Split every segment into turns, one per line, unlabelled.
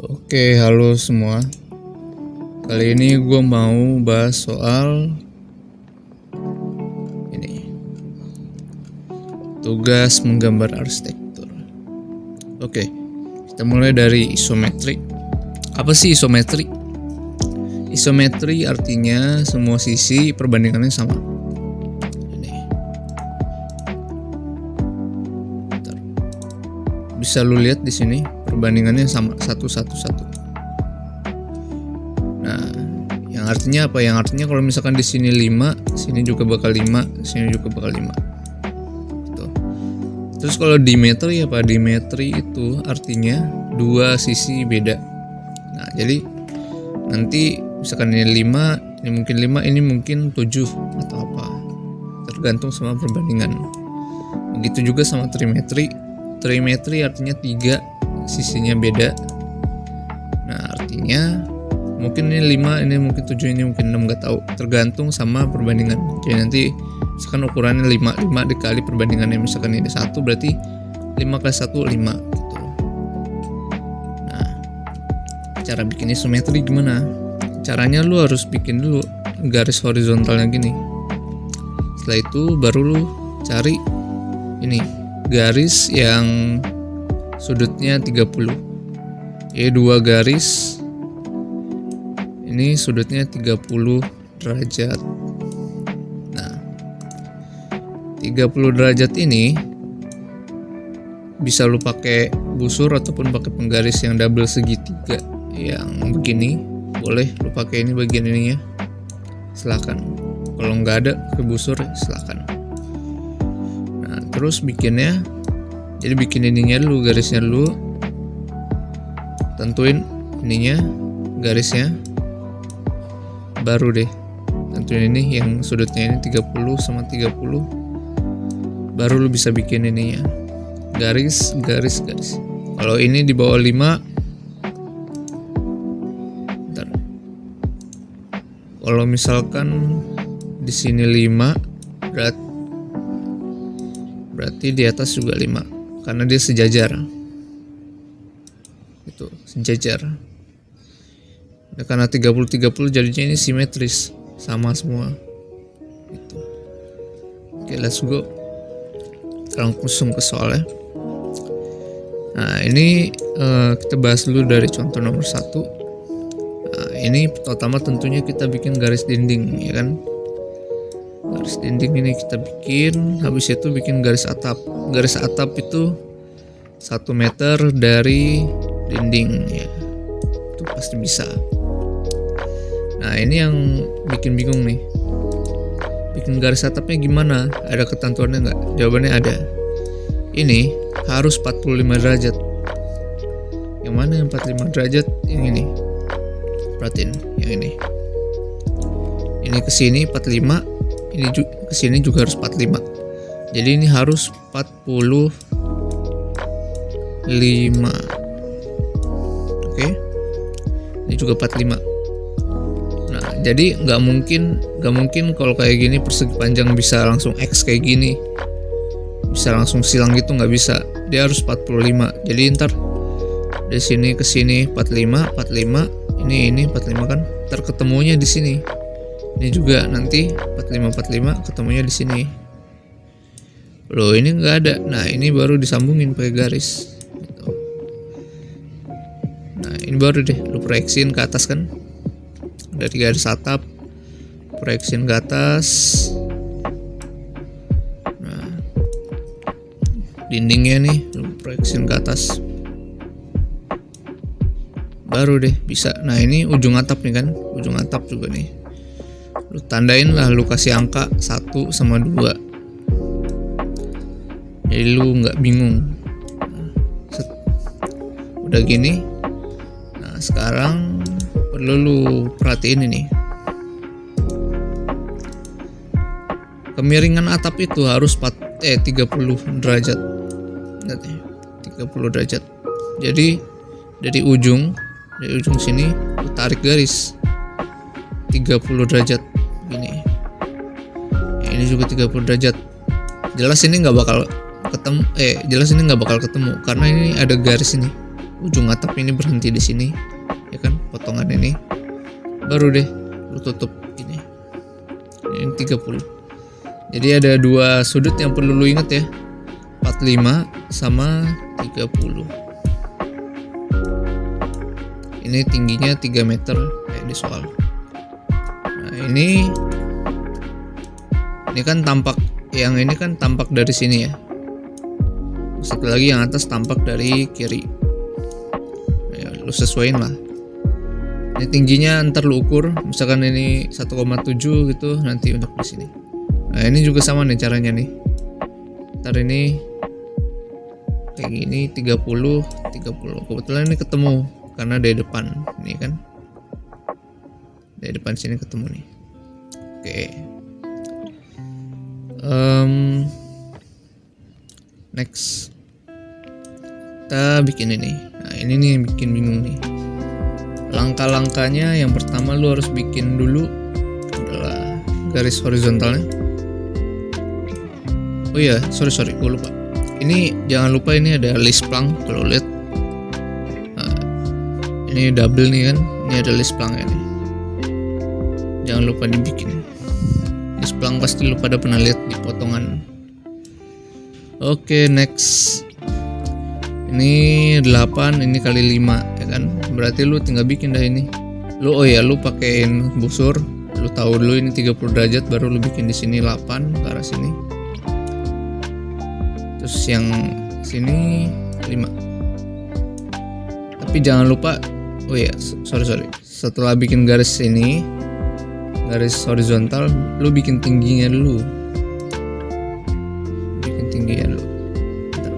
Oke, halo semua. Kali ini gue mau bahas soal ini, tugas menggambar arsitektur. Oke, kita mulai dari isometri. Apa sih isometri? Isometri artinya semua sisi perbandingannya sama. Ini. Bentar. Bisa lu lihat di sini perbandingannya sama 1:1:1. Nah, yang artinya apa? Yang artinya kalau misalkan di sini 5, sini juga bakal 5, sini juga bakal 5. Gitu. Terus kalau dimetri apa? Dimetri itu artinya dua sisi beda. Nah, jadi nanti misalkan ini 5, ini mungkin 5, ini mungkin 7 atau apa. Tergantung sama perbandingan. Begitu juga sama trimetri. Trimetri artinya 3 sisinya beda. Nah, artinya mungkin ini 5, ini mungkin 7, ini mungkin 6, nggak tahu. Tergantung sama perbandingan. Jadi nanti misalkan ukurannya 5 dikali perbandingannya, misalkan ini 1 berarti 5 kali 1 5 gitu. Nah, cara bikin isometri gimana? Caranya lu harus bikin dulu garis horizontalnya gini. Setelah itu baru lu cari ini garis yang sudutnya 30. Jadi dua garis ini sudutnya 30 derajat. Nah, 30 derajat ini bisa lu pakai busur ataupun pakai penggaris yang double segitiga yang begini. Boleh lu pakai ini bagian ininya, silakan. Kalau nggak ada pakai busur, silakan. Nah, terus bikinnya, jadi bikin ininya dulu, garisnya dulu, tentuin ininya, garisnya, baru deh tentuin ini yang sudutnya ini 30 sama 30, baru lu bisa bikin ininya, garis. Kalau ini di bawah 5, kalau misalkan di sini 5, berarti di atas juga 5 karena dia sejajar. Itu sejajar. Nah, karena 30 jadinya ini simetris, sama semua. Gitu. Oke, let's go. Sekarang langsung ke soalnya. Nah, ini kita bahas dulu dari contoh nomor 1. Nah, ini pertama tentunya kita bikin garis dinding, ya kan? Garis dinding ini kita bikin, habis itu bikin garis atap. Garis atap itu 1 meter dari dinding, ya. Itu pasti bisa. Nah, ini yang bikin bingung nih. Bikin garis atapnya gimana? Ada ketentuannya nggak? Jawabannya ada. Ini harus 45 derajat. Yang mana yang 45 derajat? Yang ini. Perhatiin yang ini. Ini ke sini 45, ini ke sini juga harus 45. Jadi ini harus 45. Oke. Ini juga 45. Nah, jadi nggak mungkin kalau kayak gini persegi panjang bisa langsung X kayak gini. Bisa langsung silang gitu, nggak bisa. Dia harus 45. Jadi ntar dari sini ke sini 45. Ini 45 kan, terketemunya di sini. Ini juga nanti 45 ketemunya di sini. Loh, ini nggak ada. Nah, ini baru disambungin pakai garis. Gitu. Nah, ini baru deh lu proyeksiin ke atas kan. Dari garis atap proyeksiin ke atas. Nah, dindingnya nih lu proyeksiin ke atas. Baru deh bisa. Nah, ini ujung atap nih kan, ujung atap juga nih. Lu tandain lah, lu kasih angka 1 sama 2. Jadi lu nggak bingung. Set. Udah gini. Nah, sekarang perlu lu perhatiin ini. Kemiringan atap itu harus 30 derajat. Lihat nih, 30 derajat. Jadi dari ujung sini lu tarik garis 30 derajat gini. Ini juga 30 derajat. Jelas ini nggak bakal ketemu karena ini ada garis ini. ujung atap ini berhenti di sini, ya kan, potongan ini. Baru deh lu tutup ini 30. Jadi ada dua sudut yang perlu lu ingat ya, 45 sama 30. Ini tingginya 3 meter kayak di soal. Nah ini kan tampak, yang ini kan tampak dari sini ya. Satu lagi yang atas tampak dari kiri. Ya, lu sesuaiin lah. Ini tingginya ntar lu ukur, misalkan ini 1,7 gitu nanti untuk di sini. Nah ini juga sama nih caranya nih. Ntar ini kayak gini 30. Kebetulan ini ketemu karena dari depan ini kan. Dari depan sini ketemu nih. Oke. Next kita bikin ini. Nah ini nih yang bikin bingung nih. Langkah-langkahnya yang pertama lu harus bikin dulu adalah garis horizontalnya. Oh iya, sorry, gue lupa. Ini jangan lupa ini ada list plank kalau lihat. Nah, ini double nih kan, ini ada list planknya nih. Jangan lupa dibikin. List plank pasti lu pada pernah lihat di potongan. Oke, next. Ini 8, ini kali 5 ya kan. Berarti lu tinggal bikin dah ini. Lu pakein busur. Lu tahu dulu ini 30 derajat baru lu bikin di sini 8 ke arah sini. Terus yang sini 5. Tapi jangan lupa, sorry. Setelah bikin garis ini, garis horizontal, lu bikin tingginya dulu. Bikin tingginya dulu. Bentar.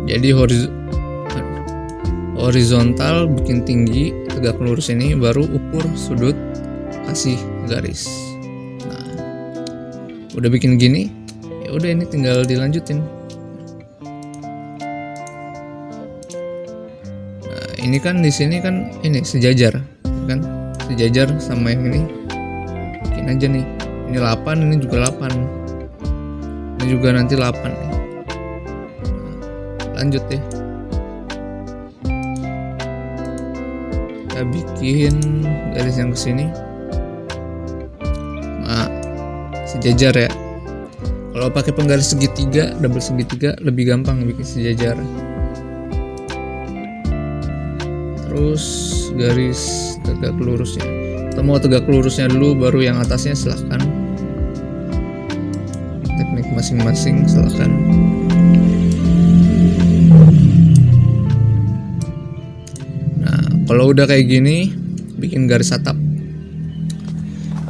Jadi horizontal bikin tinggi, tegak lurus ini, baru ukur sudut, kasih garis. Nah, udah bikin gini, ya udah ini tinggal dilanjutin. Nah, ini kan di sini kan ini sejajar, kan? Sejajar sama yang ini. Bikin aja nih. Ini 8, ini juga 8. Ini juga nanti 8 nih. Lanjut deh. Kita bikin garis yang kesini. Nah, sejajar ya. Kalau pakai penggaris segitiga, double segitiga lebih gampang bikin sejajar. Terus garis tegak lurusnya. Kita mau tegak lurusnya dulu, baru yang atasnya silahkan. Teknik masing-masing silahkan. Kalau udah kayak gini, bikin garis atap.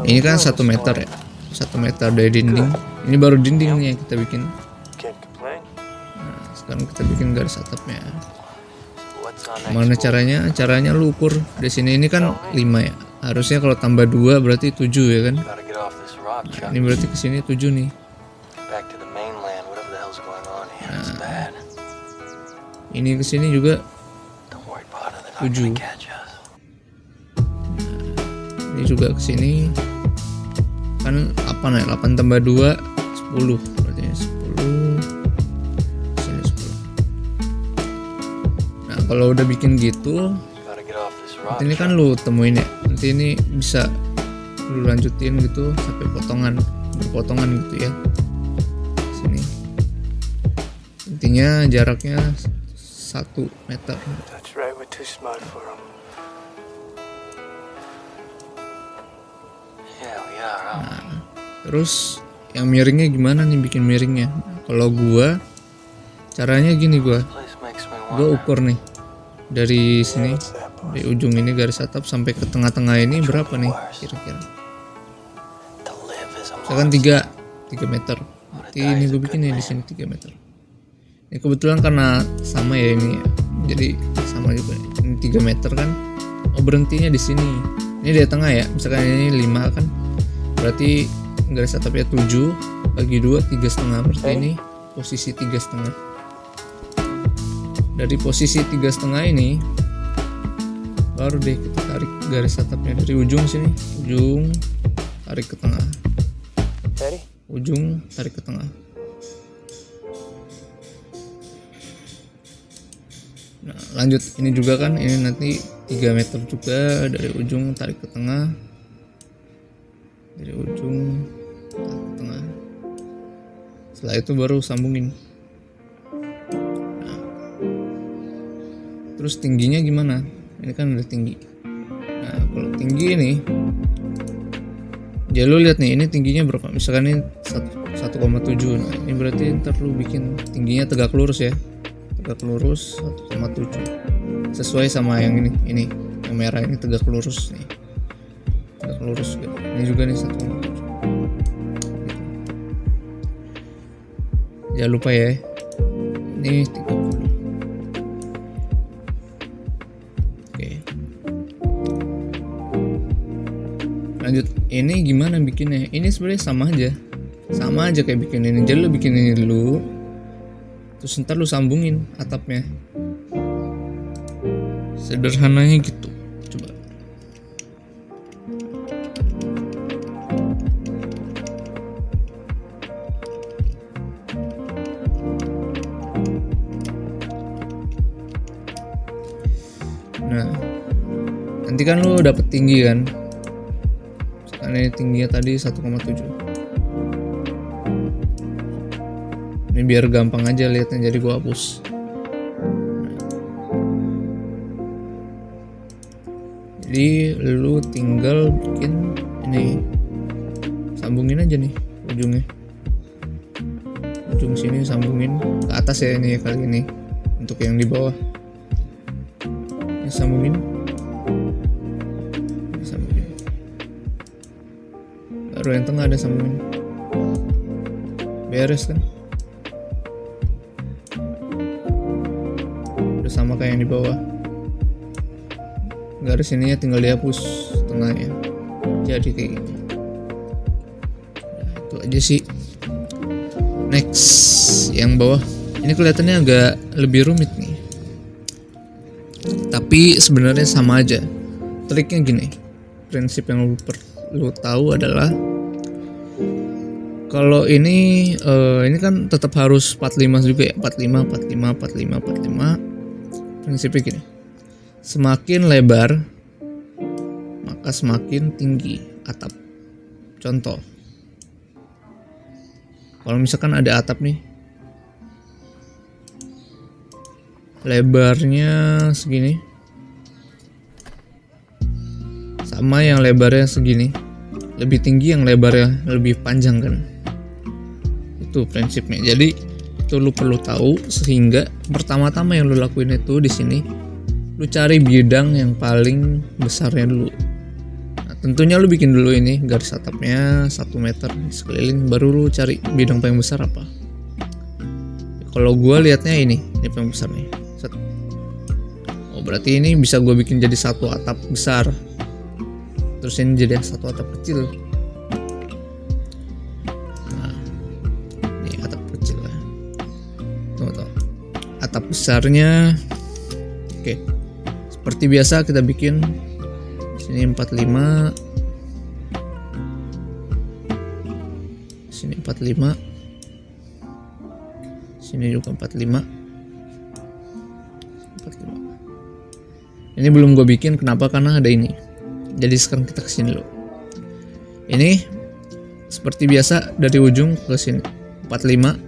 Ini kan 1 meter ya, 1 meter dari dinding. Ini baru dindingnya yang kita bikin. Nah, sekarang kita bikin garis atapnya. Gimana caranya? Caranya lu ukur di sini. Ini kan 5 ya. Harusnya kalau tambah 2 berarti 7 ya kan. Nah, ini berarti kesini 7 nih. Nah, ini kesini juga 7. Ini juga ke sini kan 8 ya, 8 tambah 2 10, berarti 10 sini 10. Nah, kalau udah bikin gitu, nanti ini kan lu temuin ya. Nanti ini bisa lu lanjutin gitu sampai berpotongan gitu ya. Sini. Intinya jaraknya 1 meter. Nah, terus yang miringnya gimana nih bikin miringnya? Kalau gua caranya gini, gua ukur nih dari sini, di ujung ini garis atap sampai ke tengah-tengah ini berapa nih kira-kira? Misalkan 3 meter. Berarti ini gue bikin nih di sini 3 meter. Ini kebetulan karena sama ya ini ya. Jadi sama juga. Ini 3 meter kan. Oh, berhentinya di sini. Ini di tengah ya. Misalkan ini 5 kan. Berarti garis atapnya 7 bagi 2 3,5. Berarti ini posisi 3,5. Dari posisi 3,5 ini baru deh kita tarik garis atapnya dari ujung sini. Ujung tarik ke tengah. ujung tarik ke tengah. Nah lanjut, ini juga kan, ini nanti 3 meter juga, dari ujung tarik ke tengah, dari ujung tarik ke tengah. Setelah itu baru sambungin. Nah, terus tingginya gimana? Ini kan udah tinggi. Nah kalau tinggi ini, ya lu lihat nih, ini tingginya berapa? Misalkan ini 1,7. Nah ini berarti ntar lu bikin tingginya tegak lurus ya, tegak lurus 1,7 sesuai sama yang ini yang merah ini, tegak lurus nih, tegak lurus gitu. Ini juga nih 1,7 gitu. Jangan lupa ya, ini 30. Oke, lanjut, ini gimana bikinnya? Ini sebenarnya sama aja kayak bikin ini. Jadi lu bikin ini dulu, terus ntar lu sambungin atapnya. Sederhananya gitu. Coba. Nah, nanti kan lu dapet tinggi kan? Misalkan ini tingginya tadi 1,7. Ini biar gampang aja lihatnya, jadi gua hapus. Jadi lu tinggal bikin ini, sambungin aja nih ujungnya, ujung sini sambungin ke atas ya, ini ya kali ini untuk yang di bawah. Ini sambungin, baru yang tengah ada sambungin, beres kan? Udah sama kayak yang di bawah. Garis ininya tinggal dihapus tengahnya, jadi kayak gitu. Nah, itu aja sih. Next, yang bawah ini kelihatannya agak lebih rumit nih, tapi sebenarnya sama aja. Triknya gini, prinsip yang lu perlu tahu adalah kalau ini kan tetap harus 45 juga ya, 45. Prinsipnya gini, semakin lebar maka semakin tinggi atap. Contoh, kalau misalkan ada atap nih, lebarnya segini sama yang lebarnya segini, lebih tinggi yang lebarnya lebih panjang kan. Itu prinsipnya. Jadi itu lu perlu tahu, sehingga pertama-tama yang lu lakuin itu di sini, lu cari bidang yang paling besarnya dulu. Nah, tentunya lu bikin dulu ini garis atapnya 1 meter sekeliling, baru lu cari bidang paling besar apa. Kalau gua liatnya ini paling besar nih. Oh berarti ini bisa gua bikin jadi satu atap besar, terus ini jadi satu atap kecil. Nah ini atap kecil lah. Tuh. Atap besarnya, oke. Seperti biasa kita bikin sini 45, sini 45, sini juga 45. Ini belum gue bikin, kenapa? Karena ada ini. Jadi sekarang kita kesini dulu. Ini seperti biasa dari ujung ke sini 45,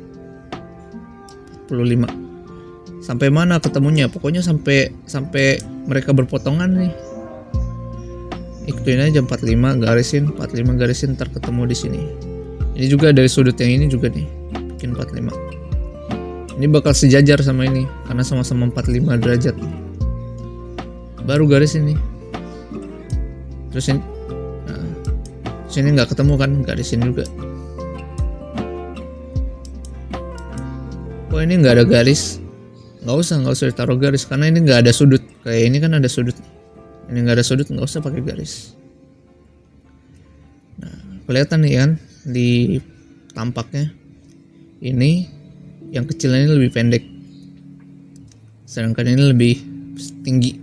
45. Sampai mana ketemunya? Pokoknya sampai mereka berpotongan nih. Ikutin aja 45, garisin 45, garisin, ntar ketemu di sini. Ini juga dari sudut yang ini juga nih, bikin 45. Ini bakal sejajar sama ini karena sama-sama 45 derajat. Baru garis ini. Terus ini, nah, sini nggak ketemu kan, garisin juga. Kok ini nggak ada garis? Nggak usah ditaruh garis karena ini nggak ada sudut. Kayak ini kan ada sudut. Ini nggak ada sudut, nggak usah pakai garis. Nah, kelihatan nih kan di tampaknya ini yang kecilnya ini lebih pendek, sedangkan ini lebih tinggi.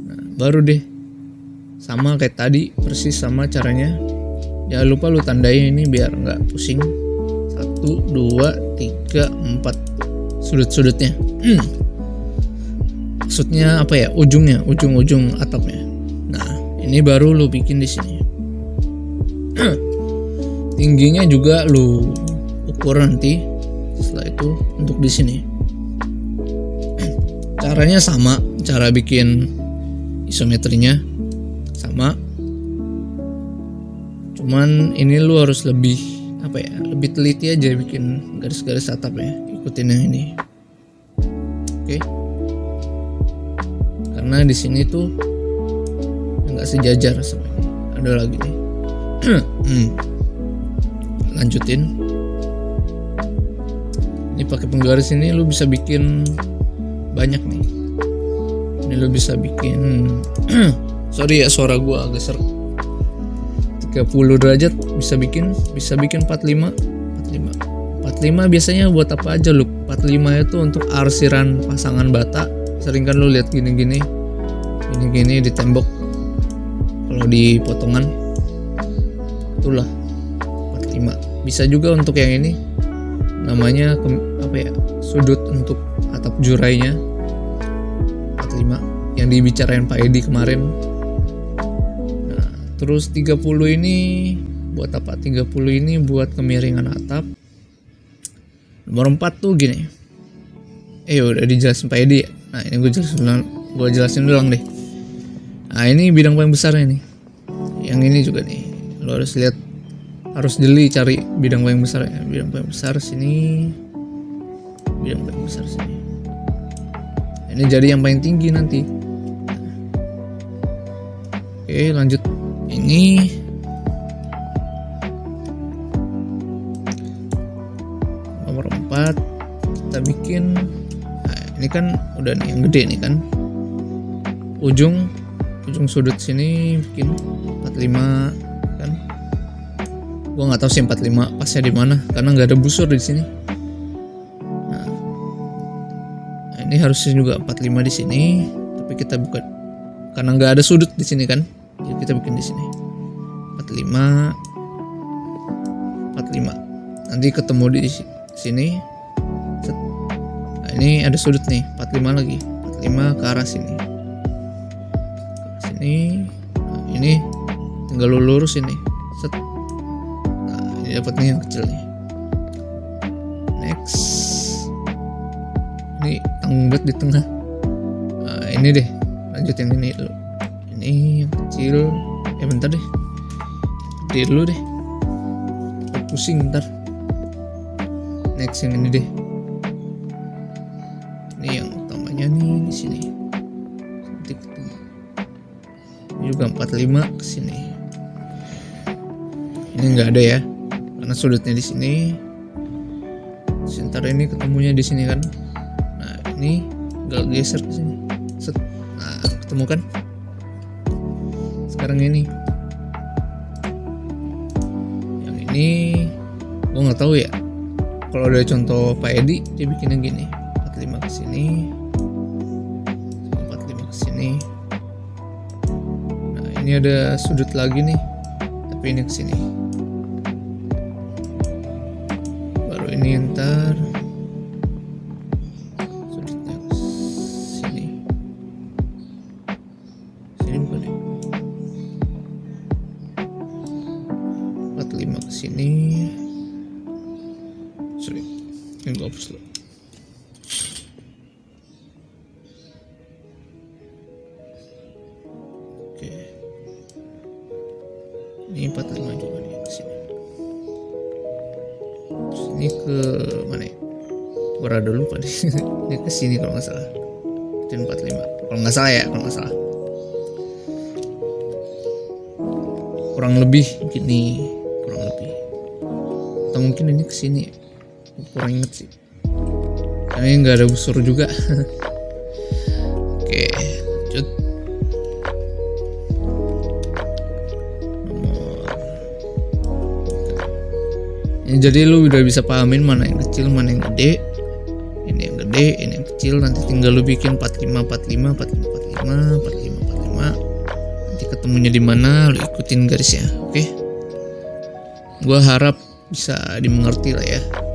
Nah, baru deh sama kayak tadi, persis sama caranya Jangan lupa lu tandain ini biar nggak pusing. 1, 2, 3, 4 sudut-sudutnya. Maksudnya apa ya? Ujung atapnya. Nah, ini baru lu bikin di sini. Tingginya juga lu ukur nanti. Setelah itu untuk di sini. Caranya sama, cara bikin isometrinya sama. Cuman ini lu harus lebih apa ya? Lebih teliti aja bikin garis-garis atapnya. Ikutin yang ini. Oke. Karena di sini tuh nggak sejajar sama ini. Ada lagi nih. Lanjutin. Ini pakai penggaris ini lu bisa bikin banyak nih. Ini lu bisa bikin sorry ya suara gua agak serak. 30 derajat bisa bikin 45 biasanya buat apa aja lu? 45 itu untuk arsiran pasangan bata. Sering kan lu lihat gini-gini di tembok kalau di potongan. Itulah 45. Bisa juga untuk yang ini namanya apa ya? Sudut untuk atap jurainya 45 yang dibicarain Pak Edi kemarin. Nah, terus 30 ini buat apa? 30 ini buat kemiringan atap. Nomor 4 tuh gini. Udah dijelasin Pak Edi ya. Nah, ini gue jelasin ulang deh. Nah, ini bidang paling besar ini. Yang ini juga nih. Lo harus lihat, harus jeli cari bidang paling besar ya. Bidang paling besar sini. Bidang paling besar sini. Ini jadi yang paling tinggi nanti. Oke, lanjut. Ini nomor 4 kita bikin. Nah, ini kan udah nih yang gede nih kan. Ujung sudut sini bikin 45 kan. Gua nggak tahu sih 45 pasnya di mana karena nggak ada busur di sini. Nah, ini harusnya juga 45 di sini, tapi kita bukan karena nggak ada sudut di sini kan. Jadi kita bikin di sini 45. Nanti ketemu di sini. Nah, ini ada sudut nih 45 lagi. 45 ke arah sini. Nah, ini tinggal lu lurus ini. Set. Nah, ini dapatnya yang kecil nih. Next. Ini tanggung banget di tengah. Nah, ini deh. Lanjut yang ini dulu. Ini yang kecil. Bentar deh. Gede dulu deh. Pusing ntar. Next yang ini deh. Ini yang utamanya nih di sini. Cantik tuh. Ini juga 45 ke sini. Ini nggak ada ya, karena sudutnya di sini. Sebentar ini ketemunya di sini kan. Nah, ini tinggal geser ke sini. Set. Nah, ketemu kan? Sekarang ini. Yang ini gue nggak tahu ya. Kalau ada contoh Pak Edi, dia bikinnya gini. 45 ke sini. 45 ke sini. Nah, ini ada sudut lagi nih. Tapi ini ke sini. Baru ini ntar sudutnya ke sini. Sini bukan ya? 45 ke sini. Sorry, ini gue hapus dulu. Oke, ini 45 juga nih ke sini. Terus ini ke mana ya? Gue rada lupa deh. Ini ke sini kalau nggak salah. Itu 45. Kalau nggak salah ya, kalau nggak salah. Kurang lebih gini, kurang lebih. Atau mungkin ini ke sini. Kurang inget sih. Karena nggak ada busur juga. Oke, lanjut. Ini jadi lu udah bisa pahamin mana yang kecil, mana yang gede. Ini yang gede, ini yang kecil. Nanti tinggal lu bikin 45. Nanti ketemunya di mana, lu ikutin garisnya. Oke. Gua harap bisa dimengerti lah ya.